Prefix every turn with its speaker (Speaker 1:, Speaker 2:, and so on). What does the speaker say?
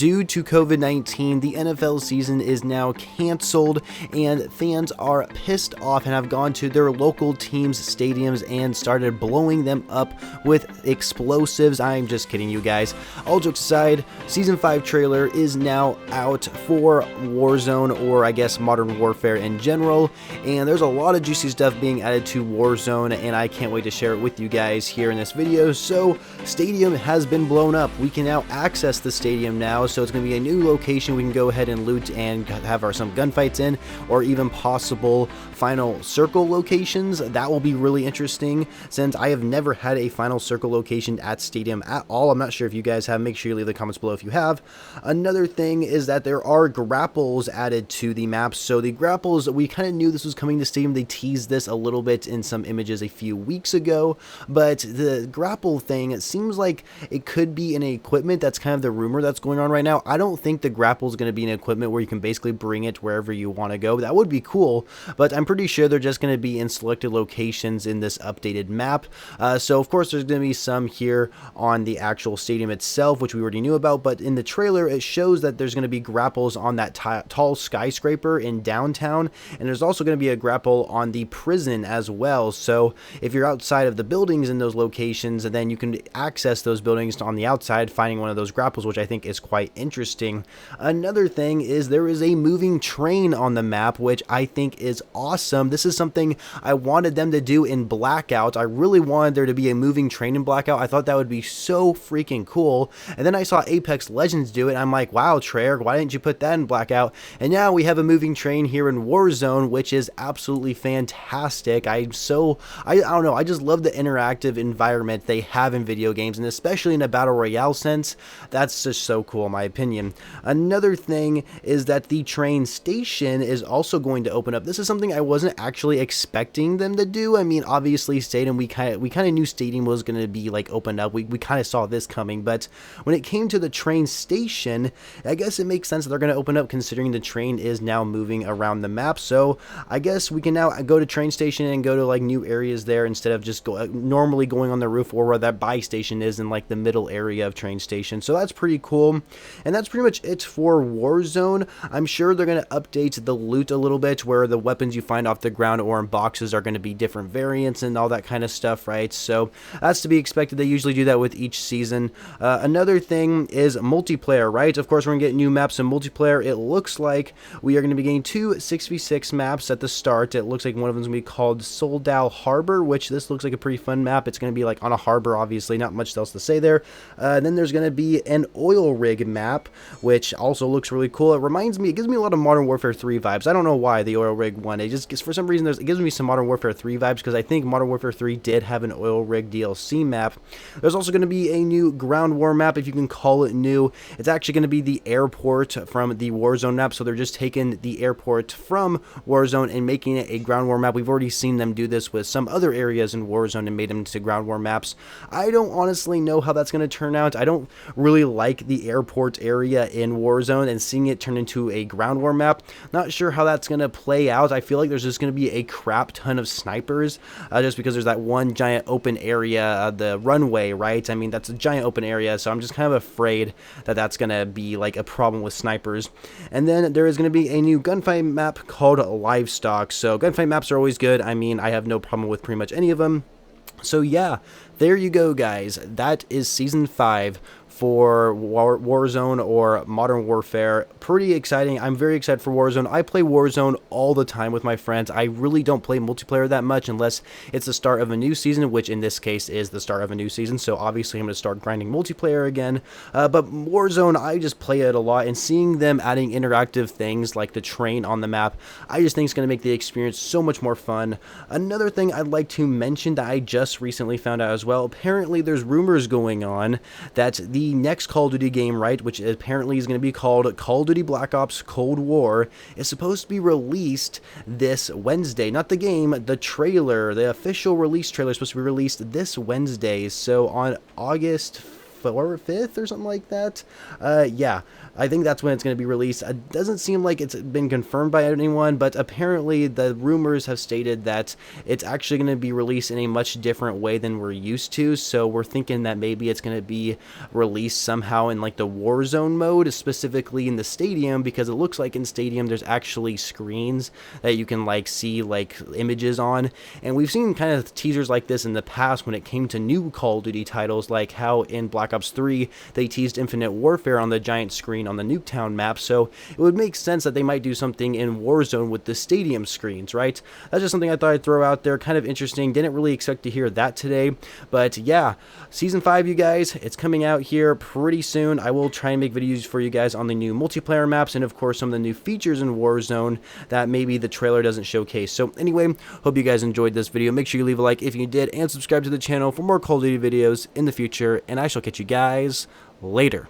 Speaker 1: Due to COVID-19, the NFL season is now canceled, and fans are pissed off and have gone to their local teams' stadiums and started blowing them up with explosives. I'm just kidding, you guys. All jokes aside, Season 5 trailer is now out for Warzone, or I guess Modern Warfare in general, and there's a lot of juicy stuff being added to Warzone, and I can't wait to share it with you guys here in this video. So, Stadium has been blown up. We can now access the stadium now, so it's going to be a new location we can go ahead and loot and have some gunfights in, or even possible final circle locations. That will be really interesting, since I have never had a final circle location at Stadium at all. I'm not sure if you guys have. Make sure you leave the comments below if you have. Another thing is that there are grapples added to the maps. So the grapples, we kind of knew this was coming to Stadium. They teased this a little bit in some images a few weeks ago, but the grapple thing, it seems like it could be an equipment. That's kind of the rumor that's going on right now. I don't think the grapple is going to be an equipment where you can basically bring it wherever you want to go. That would be cool, but I'm pretty sure they're just going to be in selected locations in this updated map. So of course there's going to be some here on the actual stadium itself, which we already knew about, but in the trailer it shows that there's going to be grapples on that tall skyscraper in downtown, and there's also going to be a grapple on the prison as well. So if you're outside of the buildings in those locations, then you can access those buildings on the outside, finding one of those grapples, which I think is quite interesting. Another thing is there is a moving train on the map, which I think is awesome. This is something I wanted them to do in Blackout. I really wanted there to be a moving train in Blackout. I thought that would be so freaking cool. And then I saw Apex Legends do it. I'm like, wow, Treyarch, why didn't you put that in Blackout? And now we have a moving train here in Warzone, which is absolutely fantastic. I don't know, I just love the interactive environment they have in video games, and especially in a battle royale sense. That's just so cool in my opinion. Another thing is that the train station is also going to open up. This is something I wasn't actually expecting them to do. I mean, obviously Stadium, we kind of knew Stadium was going to be like opened up. We kind of saw this coming, but when it came to the train station, I guess it makes sense that they're going to open up, considering the train is now moving around the map. So I guess we can now go to train station and go to like new areas there, instead of just normally going on the roof, or where that buy station is in like the middle area of train station. So that's pretty cool, and that's pretty much it for Warzone. I'm sure they're going to update the loot a little bit, where the weapons you find off the ground or in boxes are going to be different variants and all that kind of stuff, right? So that's to be expected. They usually do that with each season. Another thing is multiplayer, right? Of course, we're going to get new maps in multiplayer. It looks like we are going to be getting two 6v6 maps at the start. It looks like one of them is going to be called Soldau Harbor, which this looks like a pretty fun map. It's going to be like on a harbor, obviously, not much else to say there. Then there's going to be an oil rig map, which also looks really cool. It gives me a lot of Modern Warfare 3 vibes. I don't know why the oil rig one. It just, for some reason, it gives me some Modern Warfare 3 vibes, because I think Modern Warfare 3 did have an oil rig DLC map. There's also going to be a new ground war map, if you can call it new. It's actually going to be the airport from the Warzone map, so they're just taking the airport from Warzone and making it a ground war map. We've already seen them do this with some other areas in Warzone and made them into ground war maps. I don't honestly know how that's going to turn out. I don't really like the airport area in Warzone, and seeing it turn into a ground war map, not sure how that's going to play out. I feel like there's just going to be a crap ton of snipers, just because there's that one giant open area, the runway, right? I mean, that's a giant open area, so I'm just kind of afraid that that's going to be like a problem with snipers. And then there is going to be a new gunfight map called Livestock. So gunfight maps are always good. I mean, I have no problem with pretty much any of them. So yeah, there you go, guys. That is Season 5 for Warzone, or Modern Warfare. Pretty exciting. I'm very excited for Warzone. I play Warzone all the time with my friends. I really don't play multiplayer that much unless it's the start of a new season, which in this case is the start of a new season. So obviously I'm going to start grinding multiplayer again. But Warzone, I just play it a lot, and seeing them adding interactive things like the train on the map, I just think it's going to make the experience so much more fun. Another thing I'd like to mention that I just recently found out as well, apparently there's rumors going on that the next Call of Duty game, right, which apparently is going to be called Call of Duty Black Ops Cold War, is supposed to be released this Wednesday. Not the game, the trailer, the official release trailer is supposed to be released this Wednesday. So on August 5th or something like that. Yeah, I think that's when it's going to be released. It doesn't seem like it's been confirmed by anyone, but apparently the rumors have stated that it's actually going to be released in a much different way than we're used to. So we're thinking that maybe it's going to be released somehow in like the Warzone mode, specifically in the stadium, because it looks like in stadium there's actually screens that you can like see like images on, and we've seen kind of teasers like this in the past when it came to new Call of Duty titles, like how in Black Ops 3 they teased Infinite Warfare on the giant screen on the Nuketown map. So it would make sense that they might do something in Warzone with the stadium screens, right? That's just something I thought I'd throw out there. Kind of interesting. Didn't really expect to hear that today, but yeah, Season 5, you guys, it's coming out here pretty soon. I will try and make videos for you guys on the new multiplayer maps and of course some of the new features in Warzone that maybe the trailer doesn't showcase. So anyway, hope you guys enjoyed this video. Make sure you leave a like if you did and subscribe to the channel for more Call of Duty videos in the future, and I shall catch you guys later.